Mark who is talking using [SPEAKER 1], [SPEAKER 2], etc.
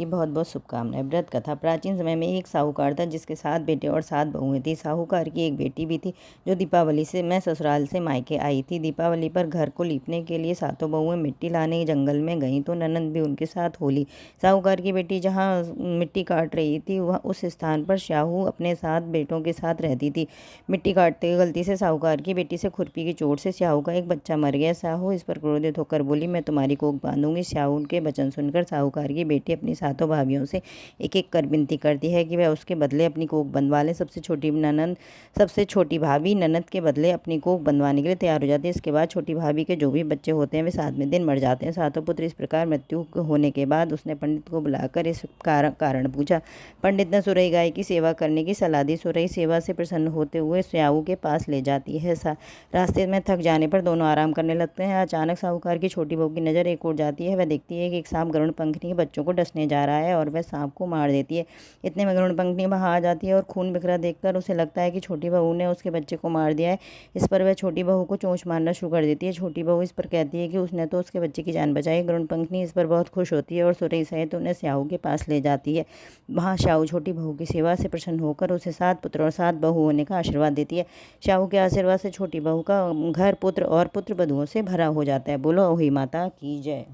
[SPEAKER 1] की बहुत बहुत शुभकामनाएं। व्रत कथा। प्राचीन समय में एक साहूकार था जिसके 7 बेटे और 7 बहुएं थी। साहूकार की एक बेटी भी थी जो दीपावली से मैं ससुराल से मायके आई थी। दीपावली पर घर को लीपने के लिए सातों बहुएं मिट्टी लाने जंगल में गईं तो ननद भी उनके साथ होली। साहूकार की बेटी जहाँ मिट्टी काट रही थी वह उस स्थान पर शाहू अपने 7 बेटों के साथ रहती थी। मिट्टी काटते गलती से साहूकार की बेटी से खुरपी की चोट से शाहू का एक बच्चा मर गया। शाहू इस पर क्रोधित होकर बोली, मैं तुम्हारी कोख बांधूंगी। शाहू के वचन सुनकर साहूकार की बेटी अपनी सातों भाभियों से एक एक कर विनती करती है कि वह उसके बदले अपनी कोख बंधवा ले। सबसे छोटी भाभी ननद के बदले अपनी कोख बंधवाने के लिए तैयार हो जाती है। इसके बाद छोटी भाभी के जो भी बच्चे होते हैं वे 7वें दिन मर जाते हैं। सातों पुत्र इस प्रकार मृत्यु होने के बाद उसने पंडित को बुलाकर इस कारण पूछा। पंडित ने सुरई गाय की सेवा करने की सलाह दी। सुरई सेवा से प्रसन्न होते हुए स्याऊ के पास ले जाती है। रास्ते में थक जाने पर दोनों आराम करने लगते हैं। अचानक साहूकार की छोटी बहू की नज़र एक ओर जाती है। वह देखती है कि एक सांप गरुड़ पंखनी के बच्चों को डसने जा रहा है और वह सांप को मार देती है। इतने में गरुड़ पंखनी वहां आ जाती है और खून बिखरा देखकर उसे लगता है कि छोटी बहू ने उसके बच्चे को मार दिया है। इस पर वह छोटी बहू को चोंच मारना शुरू कर देती है। छोटी बहू इस पर कहती है कि उसने तो उसके बच्चे की जान बचाई। गरुड़ पंखनी इस पर बहुत खुश होती है और सुरई सहित उन्हें स्याऊ के पास ले जाती है। वहाँ स्याऊ छोटी बहू की सेवा से प्रसन्न होकर उसे 7 पुत्र और 7 बहू होने का आशीर्वाद देती है। स्याऊ के आशीर्वाद से छोटी बहू का घर पुत्र और पुत्र बधुओं से भरा हो जाता है। बोलो अहोई माता की जय।